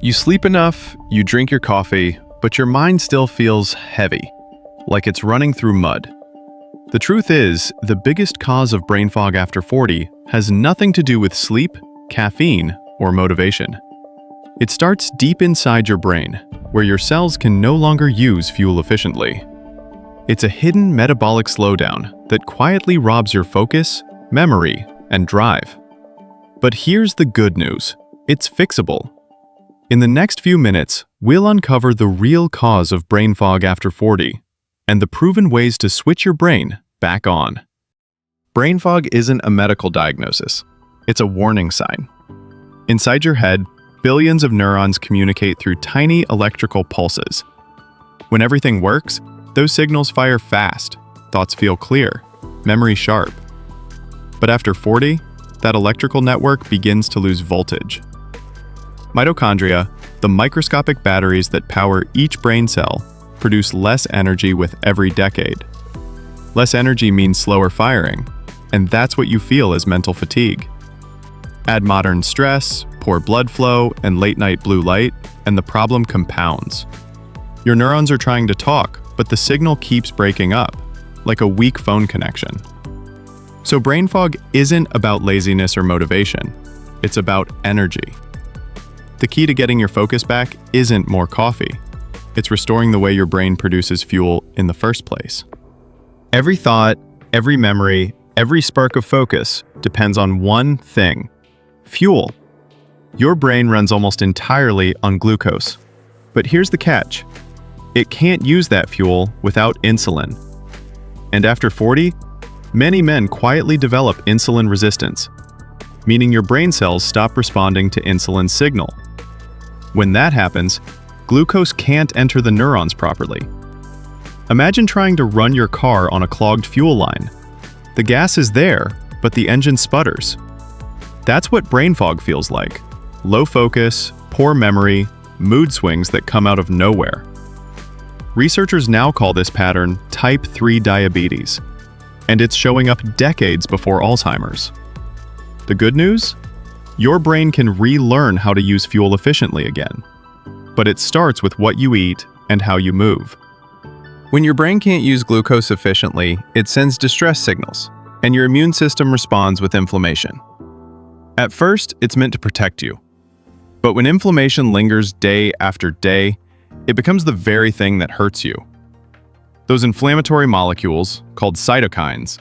You sleep enough, you drink your coffee, but your mind still feels heavy, like it's running through mud. The truth is, the biggest cause of brain fog after 40 has nothing to do with sleep, caffeine, or motivation. It starts deep inside your brain, where your cells can no longer use fuel efficiently. It's a hidden metabolic slowdown that quietly robs your focus, memory, and drive. But here's the good news. It's fixable. In the next few minutes, we'll uncover the real cause of brain fog after 40 and the proven ways to switch your brain back on. Brain fog isn't a medical diagnosis. It's a warning sign. Inside your head, billions of neurons communicate through tiny electrical pulses. When everything works, those signals fire fast, thoughts feel clear, memory sharp. But after 40, that electrical network begins to lose voltage. Mitochondria, the microscopic batteries that power each brain cell, produce less energy with every decade. Less energy means slower firing, and that's what you feel as mental fatigue. Add modern stress, poor blood flow, and late-night blue light, and the problem compounds. Your neurons are trying to talk, but the signal keeps breaking up, like a weak phone connection. So brain fog isn't about laziness or motivation. It's about energy. The key to getting your focus back isn't more coffee. It's restoring the way your brain produces fuel in the first place. Every thought, every memory, every spark of focus depends on one thing: fuel. Your brain runs almost entirely on glucose. But here's the catch. It can't use that fuel without insulin. And after 40, many men quietly develop insulin resistance, meaning your brain cells stop responding to insulin's signal. When that happens, glucose can't enter the neurons properly. Imagine trying to run your car on a clogged fuel line. The gas is there, but the engine sputters. That's what brain fog feels like. Low focus, poor memory, mood swings that come out of nowhere. Researchers now call this pattern type 3 diabetes, and it's showing up decades before Alzheimer's. The good news? Your brain can relearn how to use fuel efficiently again. But it starts with what you eat and how you move. When your brain can't use glucose efficiently, it sends distress signals, and your immune system responds with inflammation. At first, it's meant to protect you. But when inflammation lingers day after day, it becomes the very thing that hurts you. Those inflammatory molecules, called cytokines,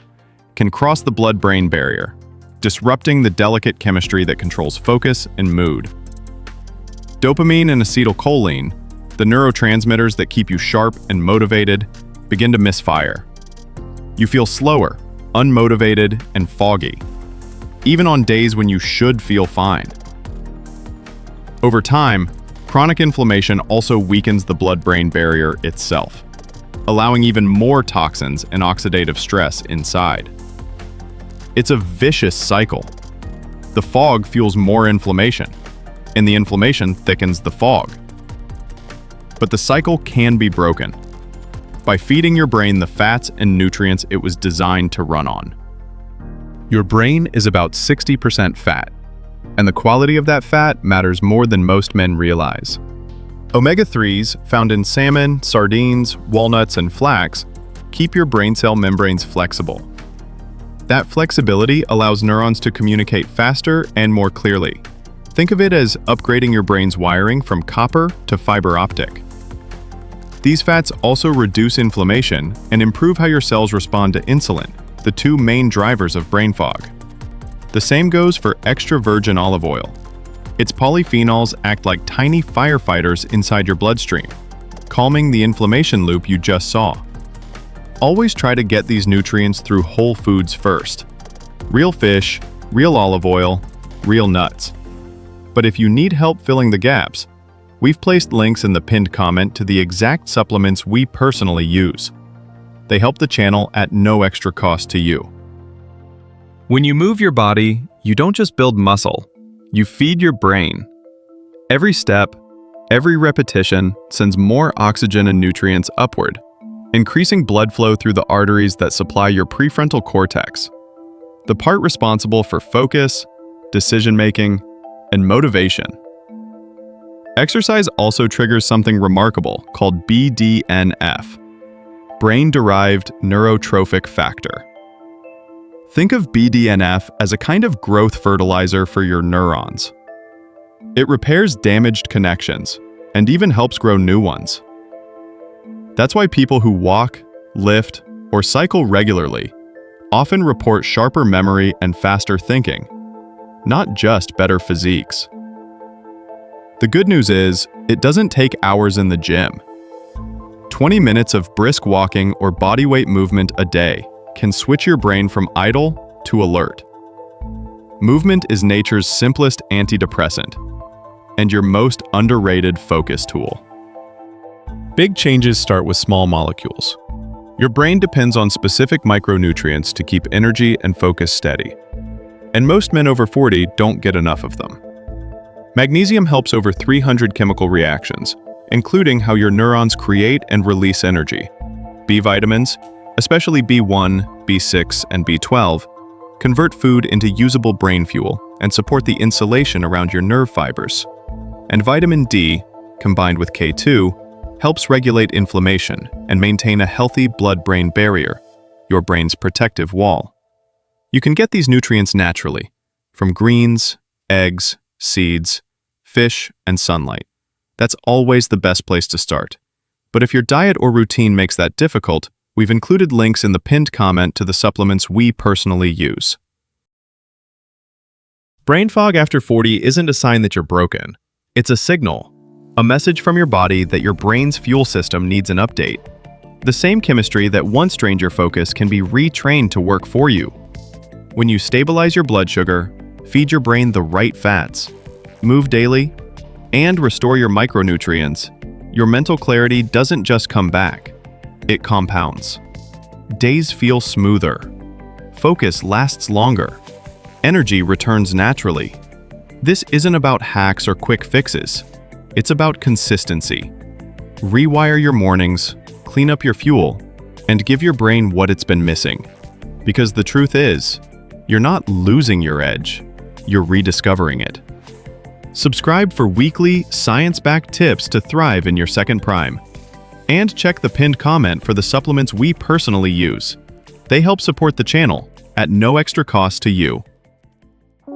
can cross the blood-brain barrier, disrupting the delicate chemistry that controls focus and mood. Dopamine and acetylcholine, the neurotransmitters that keep you sharp and motivated, begin to misfire. You feel slower, unmotivated, and foggy, even on days when you should feel fine. Over time, chronic inflammation also weakens the blood-brain barrier itself, allowing even more toxins and oxidative stress inside. It's a vicious cycle. The fog fuels more inflammation, and the inflammation thickens the fog. But the cycle can be broken by feeding your brain the fats and nutrients it was designed to run on. Your brain is about 60% fat, and the quality of that fat matters more than most men realize. Omega-3s, found in salmon, sardines, walnuts, and flax, keep your brain cell membranes flexible. That flexibility allows neurons to communicate faster and more clearly. Think of it as upgrading your brain's wiring from copper to fiber optic. These fats also reduce inflammation and improve how your cells respond to insulin, the two main drivers of brain fog. The same goes for extra virgin olive oil. Its polyphenols act like tiny firefighters inside your bloodstream, calming the inflammation loop you just saw. Always try to get these nutrients through whole foods first. Real fish, real olive oil, real nuts. But if you need help filling the gaps, we've placed links in the pinned comment to the exact supplements we personally use. They help the channel at no extra cost to you. When you move your body, you don't just build muscle, you feed your brain. Every step, every repetition sends more oxygen and nutrients upward, increasing blood flow through the arteries that supply your prefrontal cortex, the part responsible for focus, decision-making, and motivation. Exercise also triggers something remarkable called BDNF, brain-derived neurotrophic factor. Think of BDNF as a kind of growth fertilizer for your neurons. It repairs damaged connections and even helps grow new ones. That's why people who walk, lift, or cycle regularly often report sharper memory and faster thinking, not just better physiques. The good news is, it doesn't take hours in the gym. 20 minutes of brisk walking or bodyweight movement a day can switch your brain from idle to alert. Movement is nature's simplest antidepressant and your most underrated focus tool. Big changes start with small molecules. Your brain depends on specific micronutrients to keep energy and focus steady. And most men over 40 don't get enough of them. Magnesium helps over 300 chemical reactions, including how your neurons create and release energy. B vitamins, especially B1, B6, and B12, convert food into usable brain fuel and support the insulation around your nerve fibers. And vitamin D, combined with K2, helps regulate inflammation and maintain a healthy blood-brain barrier, your brain's protective wall. You can get these nutrients naturally, from greens, eggs, seeds, fish, and sunlight. That's always the best place to start. But if your diet or routine makes that difficult, we've included links in the pinned comment to the supplements we personally use. Brain fog after 40 isn't a sign that you're broken. It's a signal, a message from your body that your brain's fuel system needs an update. The same chemistry that once drained your focus can be retrained to work for you. When you stabilize your blood sugar, feed your brain the right fats, move daily, and restore your micronutrients, your mental clarity doesn't just come back, it compounds. Days feel smoother. Focus lasts longer. Energy returns naturally. This isn't about hacks or quick fixes. It's about consistency. Rewire your mornings, clean up your fuel, and give your brain what it's been missing. Because the truth is, you're not losing your edge, you're rediscovering it. Subscribe for weekly, science-backed tips to thrive in your second prime. And check the pinned comment for the supplements we personally use. They help support the channel at no extra cost to you.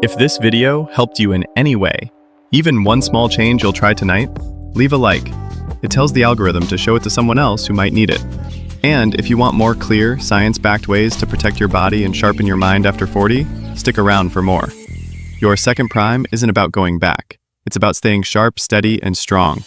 If this video helped you in any way, even one small change you'll try tonight, leave a like. It tells the algorithm to show it to someone else who might need it. And if you want more clear, science-backed ways to protect your body and sharpen your mind after 40, stick around for more. Your second prime isn't about going back. It's about staying sharp, steady, and strong.